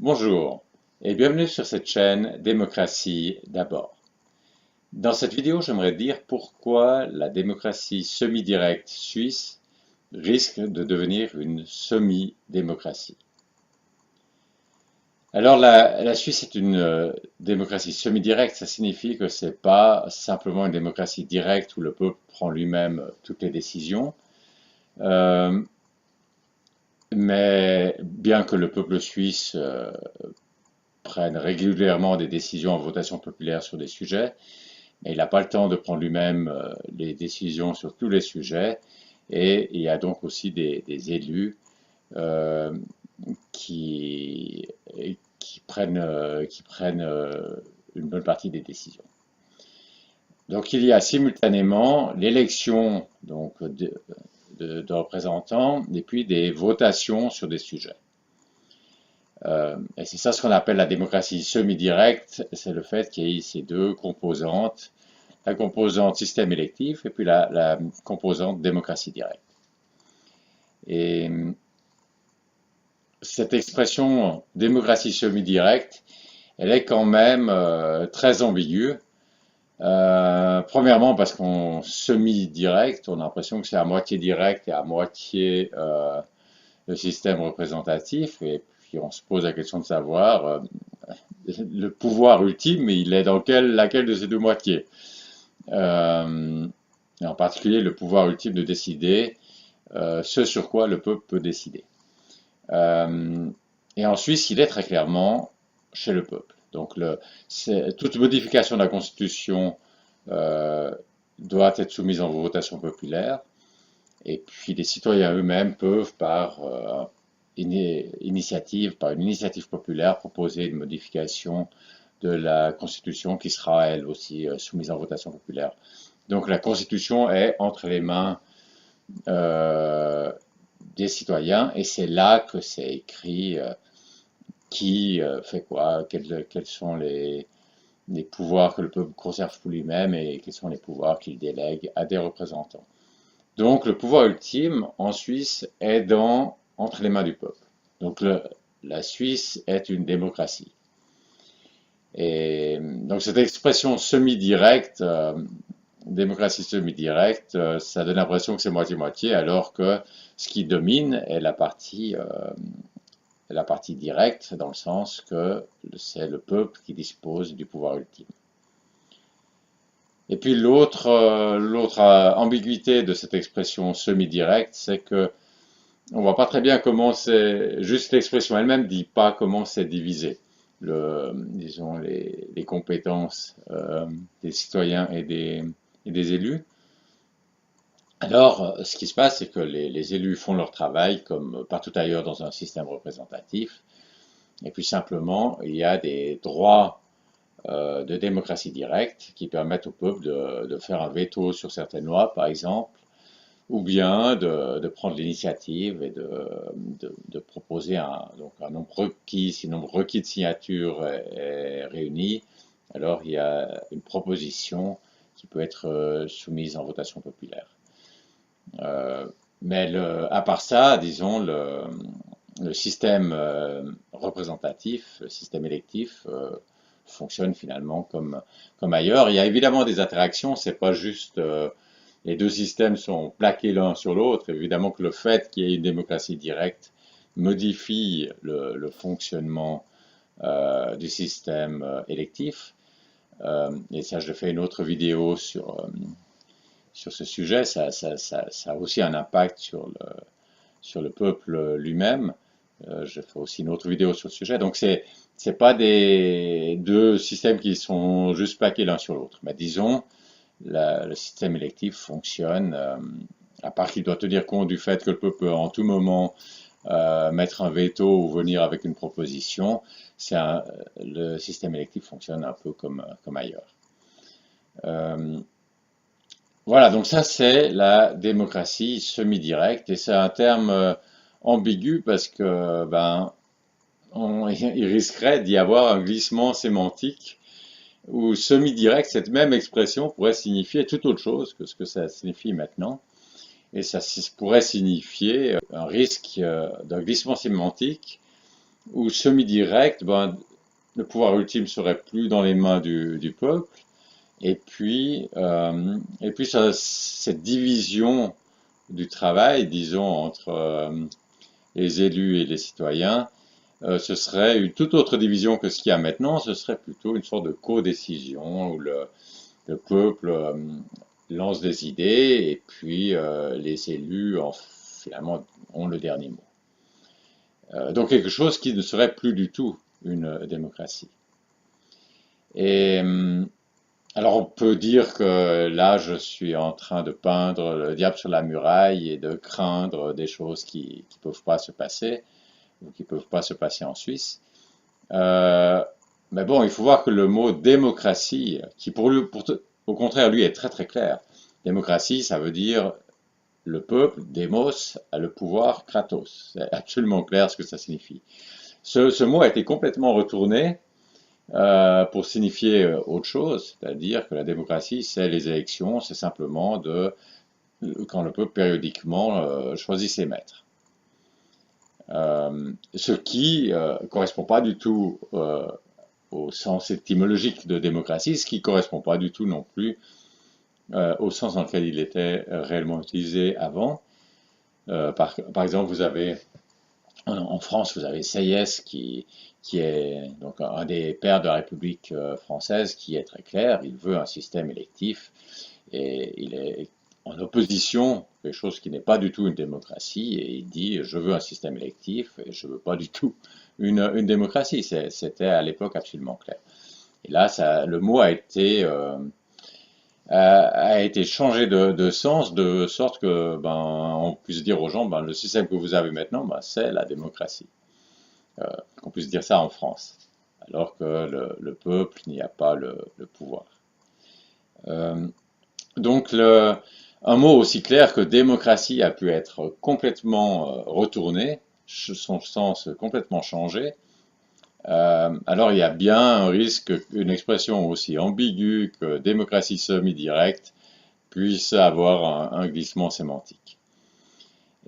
Bonjour et bienvenue sur cette chaîne Démocratie d'abord. Dans cette vidéo, j'aimerais dire pourquoi la démocratie semi-directe suisse risque de devenir une semi-démocratie. Alors la Suisse est une démocratie semi-directe, ça signifie que c'est pas simplement une démocratie directe où le peuple prend lui-même toutes les décisions, euh, mais bien que le peuple suisse prenne régulièrement des décisions en votation populaire sur des sujets, mais il n'a pas le temps de prendre lui-même les décisions sur tous les sujets. Et il y a donc aussi des élus euh, qui, qui prennent une bonne partie des décisions. Donc il y a simultanément l'élection de représentants et puis des votations sur des sujets. Et c'est ça ce qu'on appelle la démocratie semi-directe, c'est le fait qu'il y ait ces deux composantes, la composante système électif et puis la composante démocratie directe. Et cette expression démocratie semi-directe, elle est quand même très ambiguë. Premièrement parce qu'on semi-direct, on a l'impression que c'est à moitié direct et à moitié le système représentatif. Et puis on se pose la question de savoir le pouvoir ultime, il est dans laquelle de ces deux moitiés. Et en particulier le pouvoir ultime de décider ce sur quoi le peuple peut décider. Euh, et en Suisse, il est très clairement chez le peuple. Donc toute modification de la Constitution euh, doit être soumise en votation populaire. Et puis les citoyens eux-mêmes peuvent, par une initiative populaire, proposer une modification de la Constitution qui sera elle aussi soumise en votation populaire. Donc la Constitution est entre les mains euh, des citoyens et c'est là que c'est écrit qui fait quoi, quels sont les pouvoirs que le peuple conserve pour lui-même et quels sont les pouvoirs qu'il délègue à des représentants. Donc le pouvoir ultime en Suisse est entre les mains du peuple. Donc la Suisse est une démocratie. Et donc cette expression semi-directe, démocratie semi-directe, ça donne l'impression que c'est moitié-moitié, alors que ce qui domine est la partie directe, dans le sens que c'est le peuple qui dispose du pouvoir ultime. Et puis l'autre ambiguïté de cette expression semi-directe, c'est que on voit pas très bien comment c'est, juste l'expression elle-même dit pas comment c'est divisé. Disons les compétences des citoyens et des élus. Alors, ce qui se passe, c'est que les élus font leur travail comme partout ailleurs dans un système représentatif. Et puis simplement, il y a des droits de démocratie directe qui permettent au peuple de faire un veto sur certaines lois, par exemple, ou bien de prendre l'initiative et de proposer donc un nombre requis. Si le nombre requis de signatures est réuni, alors il y a une proposition qui peut être soumise en votation populaire. Euh, mais à part ça, disons, le système représentatif, le système électif, fonctionne finalement comme ailleurs. Il y a évidemment des interactions, c'est pas juste les deux systèmes sont plaqués l'un sur l'autre. Évidemment que le fait qu'il y ait une démocratie directe modifie le fonctionnement du système électif. Et ça, je fais une autre vidéo sur ce sujet. Ça a aussi un impact sur le peuple lui-même. Je fais aussi une autre vidéo sur le sujet. Donc, c'est pas des deux systèmes qui sont juste plaqués l'un sur l'autre. Mais disons, le système électif fonctionne, à part qu'il doit tenir compte du fait que le peuple peut en tout moment mettre un veto ou venir avec une proposition, le système électif fonctionne un peu comme ailleurs. Euh, voilà, donc ça c'est la démocratie semi-directe et c'est un terme ambigu parce que il risquerait d'y avoir un glissement sémantique où semi-direct, cette même expression pourrait signifier tout autre chose que ce que ça signifie maintenant. Et ça pourrait signifier un risque d'un glissement sémantique ou semi-direct, ben, le pouvoir ultime serait plus dans les mains du peuple. Et puis cette division du travail, disons, entre les élus et les citoyens, ce serait une toute autre division que ce qu'il y a maintenant. Ce serait plutôt une sorte de codécision où le peuple lance des idées et puis les élus, finalement, ont le dernier mot. Donc quelque chose qui ne serait plus du tout une démocratie. Et alors on peut dire que là je suis en train de peindre le diable sur la muraille et de craindre des choses qui ne peuvent pas se passer ou qui ne peuvent pas se passer en Suisse. Euh, mais bon, il faut voir que le mot démocratie, qui au contraire lui est très très clair. Démocratie, ça veut dire le peuple, démos, a le pouvoir, kratos. C'est absolument clair ce que ça signifie. Ce mot a été complètement retourné pour signifier autre chose, c'est-à-dire que la démocratie, c'est les élections, c'est simplement quand le peuple périodiquement choisit ses maîtres. Ce qui correspond pas du tout au sens étymologique de démocratie, ce qui ne correspond pas du tout non plus au sens dans lequel il était réellement utilisé avant. Par exemple, en France, vous avez Sieyès qui est donc un des pères de la République française, qui est très clair. Il veut un système électif et il est en opposition, quelque chose qui n'est pas du tout une démocratie, et il dit je veux un système électif et je veux pas du tout une démocratie. C'était à l'époque absolument clair. Et là, le mot a été changé de sens de sorte que on puisse dire aux gens le système que vous avez maintenant, c'est la démocratie. Qu'on puisse dire ça en France, alors que le peuple n'y a pas le pouvoir. Donc un mot aussi clair que démocratie a pu être complètement retourné, son sens complètement changé. Alors il y a bien un risque qu'une expression aussi ambiguë que démocratie semi-directe puisse avoir un glissement sémantique.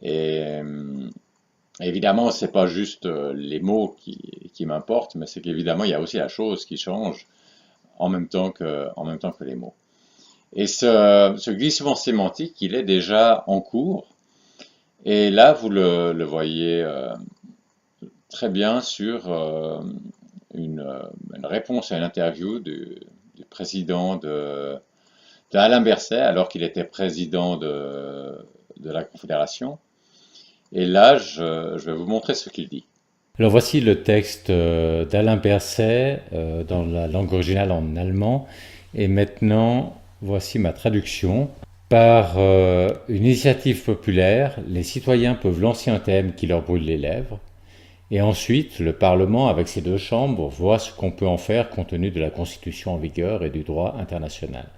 Et évidemment, c'est pas juste les mots qui m'importent, mais c'est qu'évidemment, il y a aussi la chose qui change en même temps que les mots. Et ce glissement sémantique, il est déjà en cours. Et là, vous le voyez très bien sur une réponse à une interview du président d'Alain Berset, alors qu'il était président de la Confédération. Et là, je vais vous montrer ce qu'il dit. Alors voici le texte d'Alain Berset dans la langue originale en allemand. Et maintenant, voici ma traduction. Par une initiative populaire, les citoyens peuvent lancer un thème qui leur brûle les lèvres. Et ensuite, le Parlement, avec ses deux chambres, voit ce qu'on peut en faire compte tenu de la Constitution en vigueur et du droit international.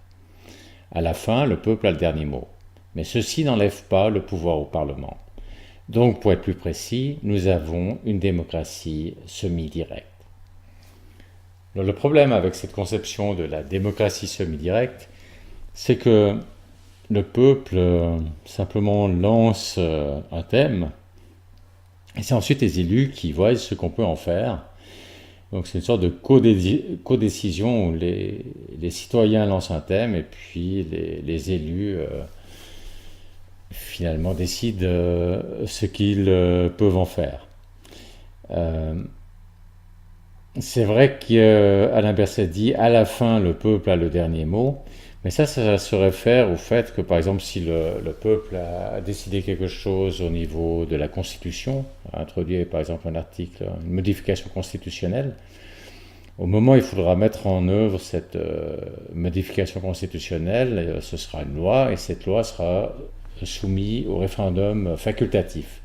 À la fin, le peuple a le dernier mot. Mais ceci n'enlève pas le pouvoir au Parlement. Donc, pour être plus précis, nous avons une démocratie semi-directe. Alors, le problème avec cette conception de la démocratie semi-directe, c'est que le peuple simplement lance un thème, et c'est ensuite les élus qui voient ce qu'on peut en faire. Donc c'est une sorte de codécision où les citoyens lancent un thème et puis les élus finalement décident ce qu'ils peuvent en faire. C'est vrai qu'Alain Berset dit à la fin le peuple a le dernier mot, mais ça se réfère au fait que par exemple si le peuple a décidé quelque chose au niveau de la Constitution, a introduit par exemple un article, une modification constitutionnelle, au moment où il faudra mettre en œuvre cette modification constitutionnelle, ce sera une loi et cette loi sera soumise au référendum facultatif.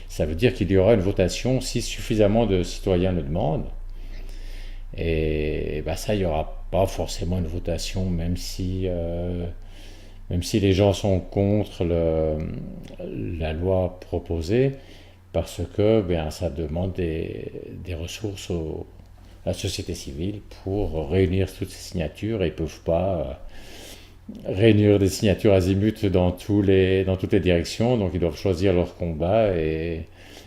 Ça veut dire qu'il y aura une votation si suffisamment de citoyens le demandent. Et ça, il n'y aura pas forcément une votation, même si les gens sont contre la loi proposée, parce que ça demande des ressources à la société civile pour réunir toutes ces signatures, et ils ne peuvent pas réunir des signatures azimut dans toutes les directions, donc ils doivent choisir leur combat, et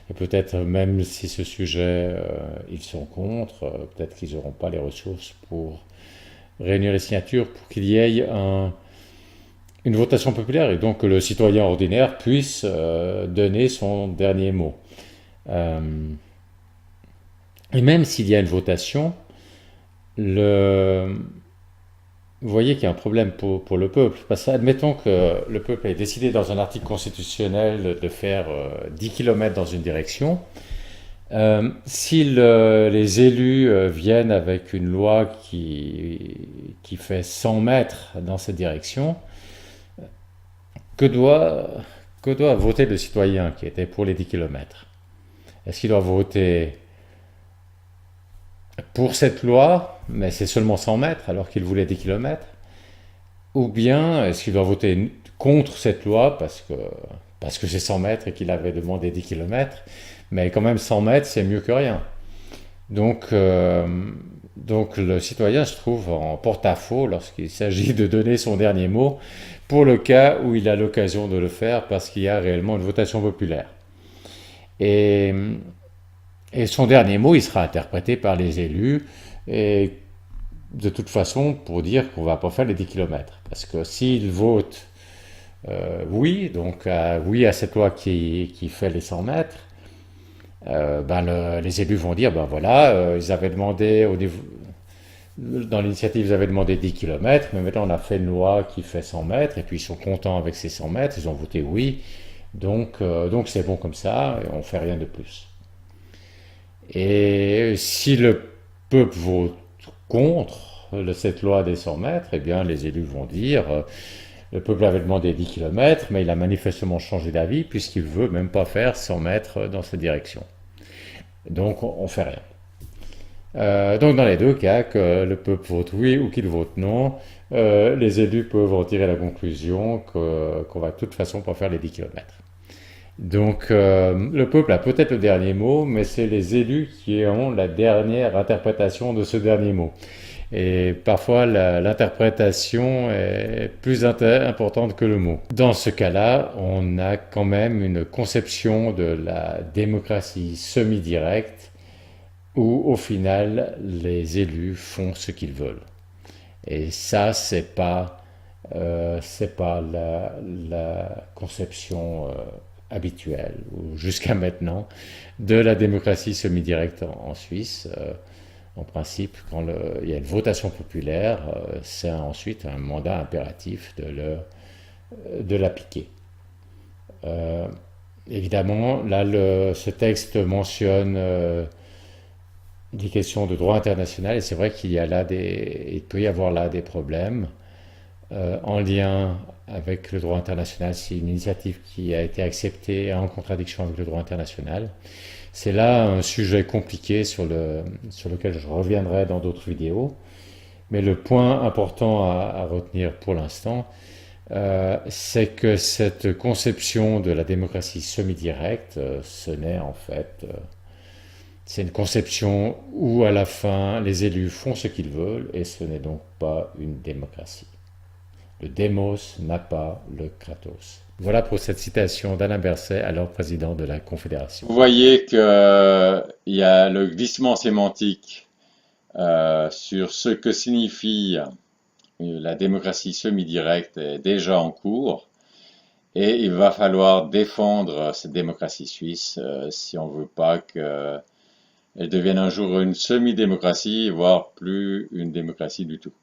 Et peut-être même si ce sujet, ils sont contre, peut-être qu'ils n'auront pas les ressources pour réunir les signatures pour qu'il y ait une votation populaire et donc que le citoyen ordinaire puisse donner son dernier mot. Euh, et même s'il y a une votation, vous voyez qu'il y a un problème pour le peuple. Parce que admettons que le peuple ait décidé dans un article constitutionnel de faire 10 km dans une direction. Si les élus viennent avec une loi qui fait 100 mètres dans cette direction, que doit voter le citoyen qui était pour les 10 km? Est-ce qu'il doit voter pour cette loi, mais c'est seulement 100 mètres alors qu'il voulait 10 km? Ou bien est-ce qu'il doit voter contre cette loi parce que c'est 100 mètres et qu'il avait demandé 10 km? Mais quand même 100 mètres, c'est mieux que rien. Donc le citoyen se trouve en porte-à-faux lorsqu'il s'agit de donner son dernier mot pour le cas où il a l'occasion de le faire parce qu'il y a réellement une votation populaire. Et son dernier mot, il sera interprété par les élus et de toute façon pour dire qu'on ne va pas faire les 10 km. Parce que s'ils votent oui, donc oui à cette loi qui fait les 100 mètres, les élus vont dire, ben voilà, ils avaient demandé, dans l'initiative, ils avaient demandé 10 km, mais maintenant on a fait une loi qui fait 100 mètres, et puis ils sont contents avec ces 100 mètres, ils ont voté oui, donc c'est bon comme ça, et on ne fait rien de plus. Et si le peuple vote contre cette loi des 100 mètres, eh bien les élus vont dire, le peuple avait demandé 10 km, mais il a manifestement changé d'avis, puisqu'il ne veut même pas faire 100 mètres dans cette direction. Donc on ne fait rien. Donc dans les deux cas, que le peuple vote oui ou qu'il vote non, les élus peuvent en tirer la conclusion qu'on va de toute façon pas faire les 10 km. Donc le peuple a peut-être le dernier mot, mais c'est les élus qui ont la dernière interprétation de ce dernier mot. Et parfois l'interprétation est plus importante que le mot. Dans ce cas-là, on a quand même une conception de la démocratie semi-directe où au final les élus font ce qu'ils veulent. Et ça, c'est pas la conception habituelle, ou jusqu'à maintenant, de la démocratie semi-directe en Suisse. En principe, quand il y a une votation populaire, c'est ensuite un mandat impératif de l'appliquer. Évidemment, là, ce texte mentionne des questions de droit international, et c'est vrai il peut y avoir là des problèmes en lien avec le droit international, si une initiative qui a été acceptée est en contradiction avec le droit international. C'est là un sujet compliqué sur lequel je reviendrai dans d'autres vidéos. Mais le point important à retenir pour l'instant, c'est que cette conception de la démocratie semi-directe, c'est une conception où à la fin les élus font ce qu'ils veulent et ce n'est donc pas une démocratie. Le démos n'a pas le kratos. Voilà pour cette citation d'Alain Berset, alors président de la Confédération. Vous voyez qu'il y a le glissement sémantique sur ce que signifie la démocratie semi-directe est déjà en cours et il va falloir défendre cette démocratie suisse si on ne veut pas qu'elle devienne un jour une semi-démocratie, voire plus une démocratie du tout.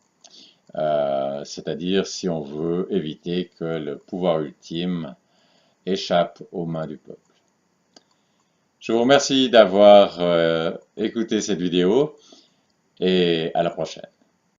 C'est-à-dire si on veut éviter que le pouvoir ultime échappe aux mains du peuple. Je vous remercie d'avoir écouté cette vidéo et à la prochaine.